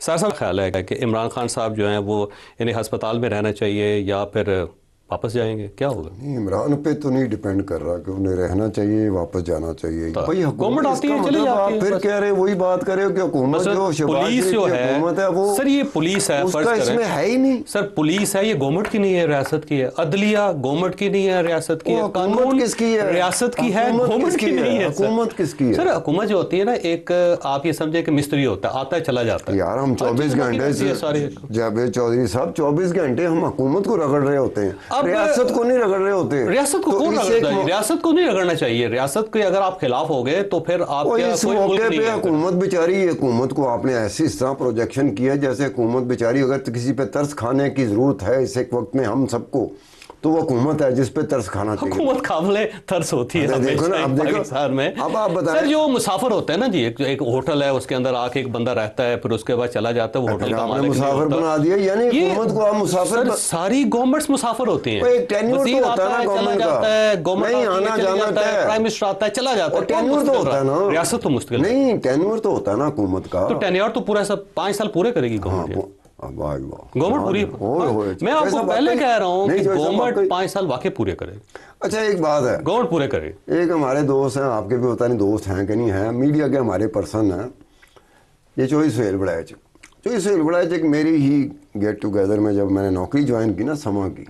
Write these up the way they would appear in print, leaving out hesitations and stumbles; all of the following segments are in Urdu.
سر صاحب خیال ہے کہ عمران خان صاحب جو ہیں وہ انہیں ہسپتال میں رہنا چاہیے یا پھر واپس جائیں گے، کیا ہوگا؟ نہیں، عمران پہ تو نہیں ڈیپینڈ کر رہا کہ انہیں رہنا چاہیے واپس جانا چاہیے. بھائی گورنمنٹ آتی ہے چلی جاتی ہے. آپ پھر کہہ رہے وہی بات کرے ہو کہ حکومت جو پولیس جو ہے حکومت ہے وہ سر یہ پولیس ہے، اس کا اس میں ہے ہی نہیں. سر پولیس ہے، یہ گورنمنٹ کی نہیں ہے، ریاست کی ہے. عدلیہ گورنمنٹ کی نہیں ہے، ریاست کی ہے. قانون کس کی ہے؟ ریاست کی ہے، گورنمنٹ کی نہیں ہے. حکومت کس کی ہے؟ سر حکومت جو ہوتی ہے نا، ایک آپ یہ سمجھیں کہ مستری ہوتا ہے، آتا ہے چلا جاتا ہے. یار ہم 24 گھنٹے سے جاوید چودھری صاحب 24 گھنٹے ہم حکومت کو رگڑ رہے ہوتے ہیں، ریاست کو نہیں رگڑ رہے ہوتے. ریاست کو کون رگڑتا ہے؟ ریاست کو نہیں رگڑنا چاہیے. ریاست کے اگر آپ خلاف ہو گئے تو پھر آپ کیا اس موقع پہ حکومت بیچاری، حکومت کو آپ نے ایسی اس طرح پروجیکشن کیا جیسے حکومت بیچاری اگر کسی پہ ترس کھانے کی ضرورت ہے اس ایک وقت میں ہم سب کو، تو وہ حکومت ہے جس پہ ترس کھانا چاہیے. حکومت قابل ترس ہوتی ہے پاکستان میں. اب آپ بتائیں سر جو مسافر ہوتے ہیں نا جی، ایک ہوٹل ہے، اس کے اندر آ کے ایک بندہ رہتا ہے، پھر اس کے بعد چلا جاتا ہے، وہ ہوٹل کا مالک مسافر بنا دیا. یعنی حکومت کو آپ مسافر، ساری گورنمنٹس مسافر ہوتی ہیں. ایک ٹینیور تو ہوتا ہے نا گورنمنٹ کا، گورنمنٹ آنا جانا ہے، پرائم منسٹر آتا ہے چلا جاتا ہے. ٹینیور تو ہوتا ہے نا، ریاست تو مستقل نہیں، ٹینیور تو ہوتا ہے نا حکومت کا. تو ٹینیور تو پورا 5 سال پورے کرے گی گورنمنٹ. گورنمنٹ پوری، میں آپ کو پہلے کہہ رہا ہوں کہ گورنمنٹ 5 سال واقعی پورے کرے. اچھا ایک بات ہے، گورنمنٹ پورے کرے. ایک ہمارے دوست ہیں، آپ کے بھی ہوتا نہیں دوست ہیں کہ نہیں ہیں، میڈیا کے ہمارے پرسن ہیں، یہ چوہی سہیل بڑائچ. چوہی سہیل بڑائچ ایک میری ہی گیٹ ٹوگیدر میں جب میں نے نوکری جوائن کی نا سما کی،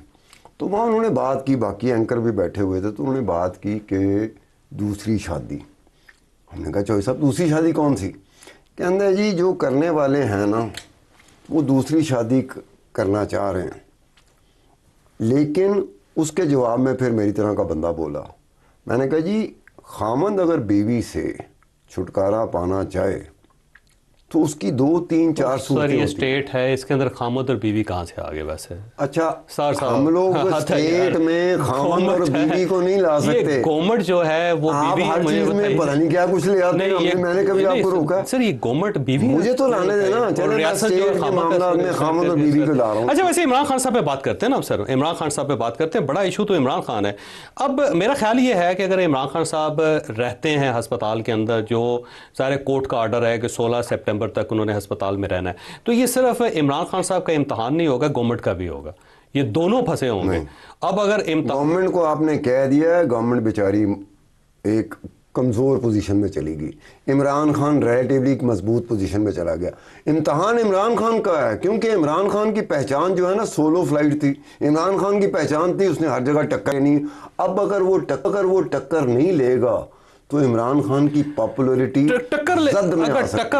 تو وہاں انہوں نے بات کی، باقی اینکر بھی بیٹھے ہوئے تھے، تو انہوں نے بات کی کہ دوسری شادی. ہم نے کہا چوہی صاحب دوسری شادی کون سی؟ کہتے جی جو کرنے والے ہیں نا وہ دوسری شادی کرنا چاہ رہے ہیں. لیکن اس کے جواب میں پھر میری طرح کا بندہ بولا. میں نے کہا جی خامند اگر بیوی سے چھٹکارا پانا چاہے تو اس کی 2 3 4 صورتیں. یہ اسٹیٹ ہے، اس کے اندر خامند اور بیوی کہاں سے آگے ویسے؟ اچھا ہم لوگ اسٹیٹ میں خامند اور بیوی کو نہیں لا سکتے. گورنمنٹ جو ہے وہ آپ ہر چیز میں پتہ نہیں کیا کچھ لے آتے ہیں. میں نے کبھی آپ کو روکا؟ سر یہ گورنمنٹ بیوی مجھے تو لانے دینا، چلے میں اسٹیٹ کے معاملات میں خامند اور بیوی کو لا رہا ہوں. اچھا ویسے عمران خان صاحب پہ بات کرتے ہیں نا سر، عمران خان صاحب پہ بات کرتے ہیں. بڑا ایشو تو عمران خان ہے. اب میرا خیال یہ ہے کہ اگر عمران خان صاحب رہتے ہیں ہسپتال کے اندر، جو سارے کورٹ کا آرڈر ہے کہ 16 سپٹمبر تک انہوں نے ہسپتال میں رہنا ہے، تو یہ صرف عمران خان صاحب کا امتحان نہیں ہوگا، گورنمنٹ کا بھی ہوگا. یہ دونوں پھنسے ہوں گے. اب اگر گورنمنٹ کو آپ نے کہہ دیا ہے، گورنمنٹ بیچاری ایک کمزور پوزیشن میں چلی گئی. عمران خان ریلیٹیولی ایک مضبوط پوزیشن میں چلا گیا. امتحان عمران خان کا ہے، کیونکہ عمران خان کی پہچان جو ہے نا سولو فلائٹ تھی. عمران خان کی پہچان تھی اس نے ہر جگہ ٹکر نہیں. اب اگر وہ ٹکر نہیں لے گا تو عمران خان کی پاپولیرٹی ٹکر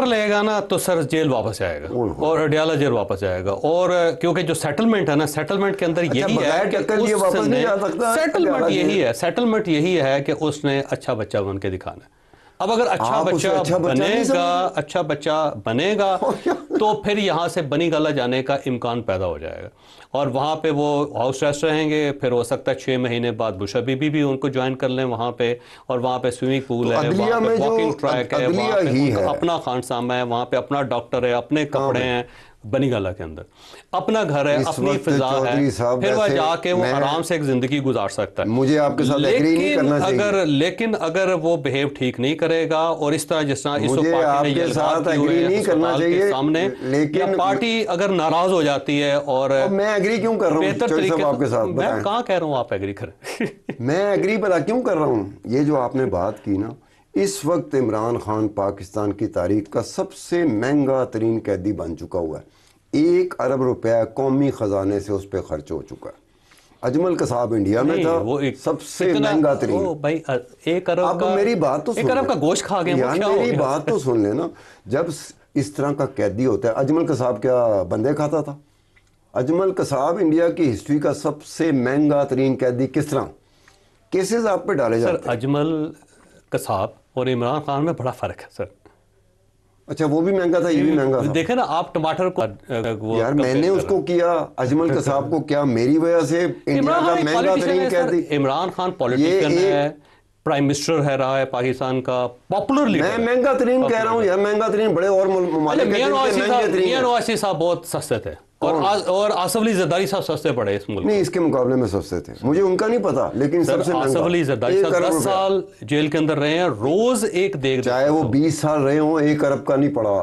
لے گا نا تو سر جیل واپس جائے گا اور اڈیالہ جیل واپس جائے گا. اور کیونکہ جو سیٹلمنٹ ہے نا، سیٹلمنٹ کے اندر یہی ہے، سیٹلمنٹ یہی ہے کہ اس نے اچھا بچہ بن کے دکھانا ہے. اب اگر اچھا بچہ بنے گا تو پھر یہاں سے بنی گالہ جانے کا امکان پیدا ہو جائے گا، اور وہاں پہ وہ ہاؤس ریسٹ رہیں گے. پھر ہو سکتا ہے 6 مہینے بعد بشا بی بی بھی ان کو جوائن کر لیں وہاں پہ، اور وہاں پہ سوئمنگ پول ہے، وہاں پہ واکنگ ٹریک ہے، وہاں پہ اپنا خانسامہ ہے، وہاں پہ اپنا ڈاکٹر ہے، اپنے کپڑے ہیں. بنی گالہ کے اندر اپنا گھر ہے، اپنی فضا ہے، پھر وہ جا کے وہ آرام سے ایک زندگی گزار سکتا ہے. مجھے آپ کے ساتھ ایگری نہیں کرنا چاہیے، لیکن اگر وہ بہیو ٹھیک نہیں کرے گا اور اس طرح جس طرح اس مجھے آپ کے ساتھ ایگری نہیں کرنا چاہیے سامنے، لیکن پارٹی اگر ناراض ہو جاتی ہے. اور میں ایگری کیوں کر رہا ہوں بہتر طریقے آپ کے ساتھ؟ میں کہاں کہہ رہا ہوں آپ ایگری کریں. میں ایگری پتا کیوں کر رہا ہوں؟ یہ جو آپ نے بات کی نا، اس وقت عمران خان پاکستان کی تاریخ کا سب سے مہنگا ترین قیدی بن چکا ہوا ہے. 1 ارب روپیہ قومی خزانے سے اس پہ خرچ ہو چکا ہے. اجمل قصاب انڈیا میں تھا سب سے مہنگا ترین. بھائی 1 ارب اب میری بات تو 1 ارب کا گوشت کھا گئے. میری بات تو سن لینا. جب اس طرح کا قیدی ہوتا ہے، اجمل قصاب کیا بندے کھاتا تھا؟ اجمل قصاب انڈیا کی ہسٹری کا سب سے مہنگا ترین قیدی. کس طرح کیسز آپ پہ ڈالے جاتے ہیں؟ سر اجمل قصاب اور عمران خان میں بڑا فرق ہے سر. اچھا وہ بھی مہنگا تھا، یہ بھی مہنگا تھا. دیکھیں نا آپ ٹماٹر کو، یار میں نے اس کو کیا، اجمل قصاب کو کیا، میری وجہ سے انڈیا کا مہنگا ترین قیدی. عمران خان پولیٹیشین ہے، پرائم منسٹر ہے رہا ہے پاکستان کا، پاپولر لیڈر. میں مہنگا ترین کہہ رہا ہوں یار، مہنگا ترین بڑے اور ممالک میاں نواز صاحب بہت سستے تھے، اور آصف علی زرداری صاحب سستے پڑے اس ملک. نہیں، اس کے مقابلے میں سستے تھے. مجھے ان کا نہیں پتا، لیکن سب سے آصف علی زرداری صاحب 10 سال جیل کے اندر رہے ہیں، روز ایک دیکھ، چاہے وہ 20 سال رہے ہوں، 1 ارب کا نہیں پڑا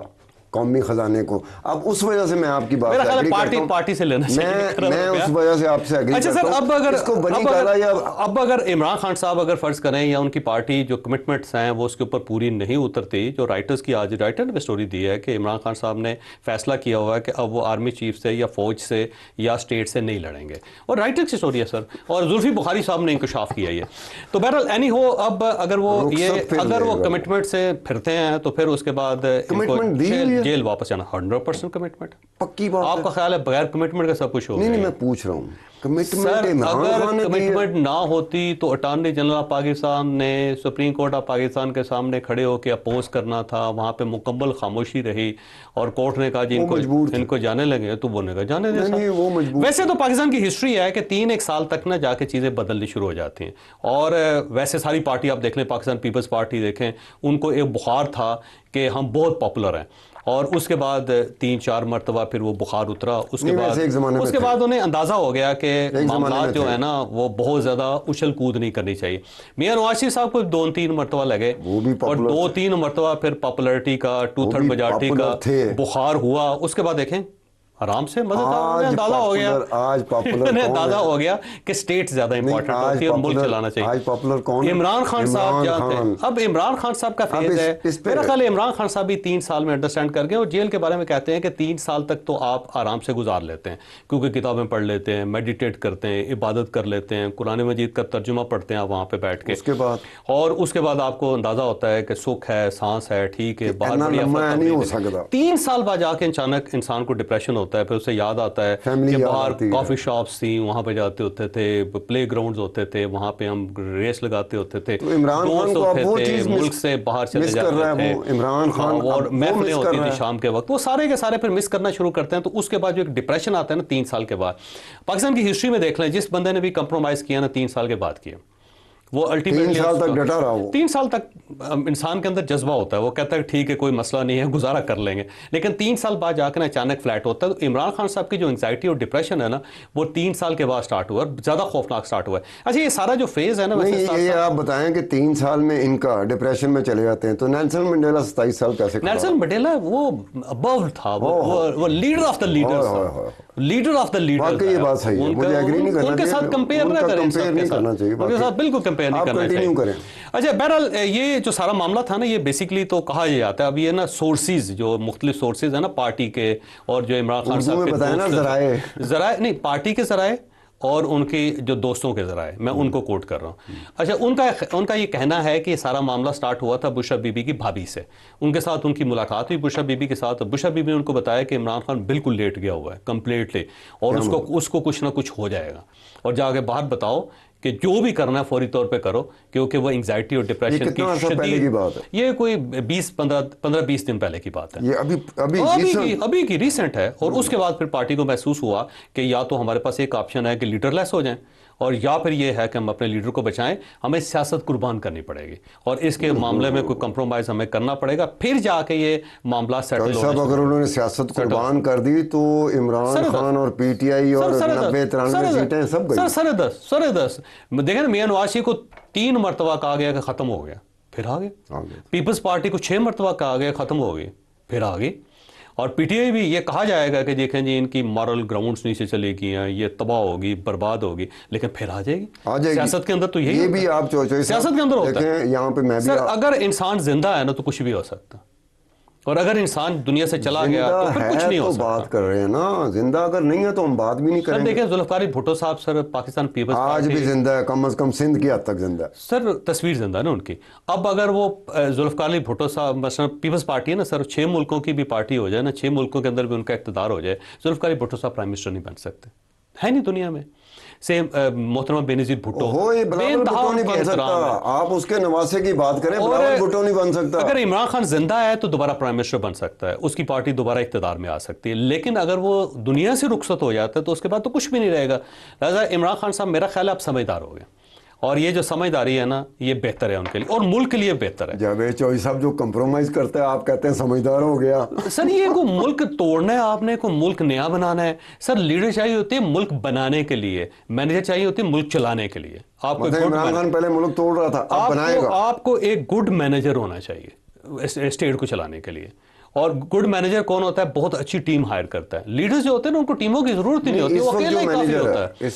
قومی خزانے کو. اب اس وجہ سے میں آپ کی بات پارٹی سے لینا چاہیے. میں اس وجہ سے آپ سے ایگری کرتا ہوں. اب اگر عمران خان صاحب اگر فرض کریں یا ان کی پارٹی جو کمٹمنٹس ہیں وہ اس کے اوپر پوری نہیں اترتی, جو رائٹرز کی آج رائٹر نے اسٹوری دی ہے کہ عمران خان صاحب نے فیصلہ کیا ہوا ہے کہ اب وہ آرمی چیف سے یا فوج سے یا اسٹیٹ سے نہیں لڑیں گے, اور رائٹر کی اسٹوری ہے سر, اور زلفی بخاری صاحب نے انکشاف کیا یہ. تو بہرحال اینی ہو, اب اگر وہ کمٹمنٹ سے پھرتے ہیں تو پھر اس کے بعد جیل واپس جانا. 100% کمٹمنٹ پکی بات. آپ کا خیال ہے بغیر کمٹمنٹ کا سب کچھ ہوگا؟ نہیں, میں پوچھ رہا ہوں سر اگر کمٹمنٹ نہ ہوتی تو اٹارنی جنرل آف پاکستان نے سپریم کورٹ آف پاکستان کے سامنے کھڑے ہو کے اپوز کرنا تھا, وہاں پہ مکمل خاموشی رہی, اور کورٹ نے کہا جی ان کو جانے لگے, تو وہ نے کہا جانے دے. ویسے تو پاکستان کی ہسٹری ہے کہ 3 سال تک نہ جا کے چیزیں بدلنی شروع ہو جاتی ہیں, اور ویسے ساری پارٹی آپ دیکھ لیں, پاکستان پیپلز پارٹی دیکھیں, ان کو ایک بخار تھا کہ ہم بہت پاپولر ہیں, اور اس کے بعد 3-4 مرتبہ پھر وہ بخار اترا. اس کے بعد انہیں اندازہ ہو گیا کہ معاملات جو ہے نا وہ بہت زیادہ اچھل کود نہیں کرنی چاہیے. میاں نواز شریف صاحب کو 2-3 مرتبہ لگے, اور 2-3 مرتبہ پھر پاپولرٹی کا 2/3 میجارٹی کا بخار ہوا. اس کے بعد دیکھیں آرام سے مزہ تھا, اندازہ ہو گیا کہ اسٹیٹ زیادہ امپورٹنٹ ہوتی ہے اور ملک چلانا چاہیے. عمران خان صاحب جانتے ہیں, اب عمران خان صاحب کا فیض ہے, میرا خیال ہے عمران خان صاحب بھی 3 سال میں انڈرسٹینڈ کر گئے, اور جیل کے بارے میں کہتے ہیں کہ 3 سال تک تو آپ آرام سے گزار لیتے ہیں, کیونکہ کتابیں پڑھ لیتے ہیں, میڈیٹیٹ کرتے ہیں, عبادت کر لیتے ہیں, قرآن مجید کا ترجمہ پڑھتے ہیں آپ وہاں پہ بیٹھ کے, اور اس کے بعد آپ کو اندازہ ہوتا ہے کہ سکھ ہے, سانس ہے, ٹھیک ہے, باہر بڑھیا. 3 سال بعد جا کے اچانک انسان کو ڈپریشن ہوتا ہے, پھر اسے یاد آتا ہے کہ باہر کافی شاپس تھیں, وہاں پہ جاتے ہوتے تھے, پلے گراؤنڈز ہوتے تھے, وہاں پہ ہم ریس لگاتے ہوتے تھے, دوست ہوتے تھے, ملک سے باہر چلے جاتے تھے, اور محفلیں ہوتی تھی شام کے وقت, وہ سارے کے سارے پھر مس کرنا شروع کرتے ہیں. تو اس کے بعد جو ایک ڈپریشن آتا ہے نا 3 سال کے بعد, پاکستان کی ہسٹری میں دیکھ لیں جس بندے نے بھی کمپرومائز کیا نا 3 سال کے بعد کیا, وہ الٹیمیٹلی 3 سال تک ڈٹا رہا. 3 سال تک انسان کے اندر جذبہ ہوتا ہے, وہ کہتا ہے ٹھیک ہے کوئی مسئلہ نہیں ہے, گزارا کر لیں گے, لیکن 3 سال بعد جا کے نا اچانک فلیٹ ہوتا ہے. تو عمران خان صاحب کی جو انگزائٹی اور ڈپریشن ہے نا وہ 3 سال کے بعد سٹارٹ ہوا, زیادہ خوفناک سٹارٹ ہوا ہے. اچھا یہ سارا جو فیز ہے نا, یہ آپ بتائیں کہ 3 سال میں ان کا ڈپریشن میں چلے جاتے ہیں, تو نیلسن منڈیلا 27 سال کیسے؟ نیلسن منڈیلا وہ ابو تھا, وہ leader of the leaders, leader of the leaders. یہ بات صحیح ہے, مجھے ایگری نہیں کرنا چاہیے, ان کے ساتھ کمپیئر نہ کریں, ان کے ساتھ بالکل کمپیئر نہیں کرنا چاہیے. اچھا بہرحال یہ جو سارا معاملہ تھا نا, یہ بیسیکلی تو کہا جاتا ہے اب یہ نا سورسز, جو مختلف سورسز ہیں نا پارٹی کے, اور جو عمران خان صاحب کے ذرائع نہیں, پارٹی کے ذرائع اور ان کی جو دوستوں کے ذرائع, میں ان کو کوٹ کر رہا ہوں. اچھا ان کا یہ کہنا ہے کہ یہ سارا معاملہ سٹارٹ ہوا تھا بشرا بی بی کی بھابھی سے, ان کے ساتھ ان کی ملاقات ہوئی بشرا بی بی کے ساتھ. بشرا بی بی نے ان کو بتایا کہ عمران خان بالکل لیٹ گیا ہوا ہے کمپلیٹلی, اور اس کو کچھ نہ کچھ ہو جائے گا, اور جا کے باہر بتاؤ کہ جو بھی کرنا ہے فوری طور پہ کرو, کیونکہ وہ انگزائٹی اور ڈپریشن کی شدید, یہ کوئی 15-20 دن پہلے کی بات ہے, یہ ابھی کی ریسنٹ ہے. اور اس کے بعد پھر پارٹی کو محسوس ہوا کہ یا تو ہمارے پاس ایک آپشن ہے کہ لیڈر لیس ہو جائیں, اور یا پھر یہ ہے کہ ہم اپنے لیڈر کو بچائیں, ہمیں سیاست قربان کرنی پڑے گی, اور اس کے معاملے میں کوئی کمپرومائز ہمیں کرنا پڑے گا, پھر جا کے یہ معاملہ سیٹل ہو. اگر انہوں نے سیاست قربان کر دی تو عمران خان اور پی ٹی آئی اور 90-93 سیٹیں سب گئی. سر دس دیکھیں نا, میاں نواز شریف کو 3 مرتبہ کہا گیا کہ ختم ہو گیا, پھر آ گئے. پیپلز پارٹی کو 6 مرتبہ کہا گیا ختم ہو گئی, پھر آ گئی. اور پی ٹی آئی بھی یہ کہا جائے گا کہ دیکھیں جی ان کی مارل گراؤنڈز نیچے چلے گی ہیں, یہ تباہ ہوگی, برباد ہوگی, لیکن پھر آ جائے گی. سیاست کے اندر تو یہی بھی آپ سیاست کے اندر ہوتا ہے. یہاں پہ میں سر اگر انسان زندہ ہے نا تو کچھ بھی ہو سکتا, اور اگر انسان دنیا سے چلا گیا تو پھر کچھ نہیں ہو سکتا. بات کر رہے ہیں نا, زندہ اگر نہیں ہے تو ہم بات بھی نہیں کریں. سر دیکھیں ذوالفقار علی بھٹو صاحب سر پاکستان پیپلز آج بھی زندہ ہے, کم از کم سندھ کی حد تک زندہ ہے. سر تصویر زندہ ہے نا ان کی. اب اگر وہ ذوالفقار علی بھٹو صاحب مثلا پیپلز پارٹی ہے نا سر, 6 ملکوں کی بھی پارٹی ہو جائے نا, 6 ملکوں کے اندر بھی ان کا اقتدار ہو جائے, ذوالفقار علی بھٹو صاحب پرائم منسٹر نہیں بن سکتے, ہے نہیں دنیا میں. سیم محترمہ بے-نظیر بھٹو, آپ اس کے نواسے کی بات کریں, بلاول بھٹو نہیں بن سکتا. اگر عمران خان زندہ ہے تو دوبارہ پرائم منسٹر بن سکتا ہے, اس کی پارٹی دوبارہ اقتدار میں آ سکتی ہے, لیکن اگر وہ دنیا سے رخصت ہو جاتا ہے تو اس کے بعد تو کچھ بھی نہیں رہے گا. لہٰذا عمران خان صاحب میرا خیال ہے اب سمجھدار ہو گئے, اور یہ جو سمجھداری ہے نا یہ بہتر ہے ان کے لیے اور ملک کے لیے بہتر ہے. جاوید چوہدری صاحب جو کمپرومائز کرتے ہیں آپ کہتے ہیں سمجھدار ہو گیا. سر یہ کو ملک توڑنا ہے آپ نے, کو ملک نیا بنانا ہے. سر لیڈر چاہیے ہوتی ہے ملک بنانے کے لیے, مینیجر چاہیے ہوتی ہے ملک چلانے کے لیے. آپ کو عمران خان پہلے ملک توڑ رہا تھا, اب بنائے گا. آپ کو ایک گڈ مینیجر ہونا چاہیے اسٹیٹ کو چلانے کے لیے, اور گڈ مینیجر کون ہوتا ہے؟ بہت اچھی ٹیم ہائر کرتا ہے. لیڈرز جو ہوتے ہیں نا ان کو ٹیموں کی ضرورت ہی نہیں ہوتی, وہ اکیلا ہی کافی ہوتا ہے.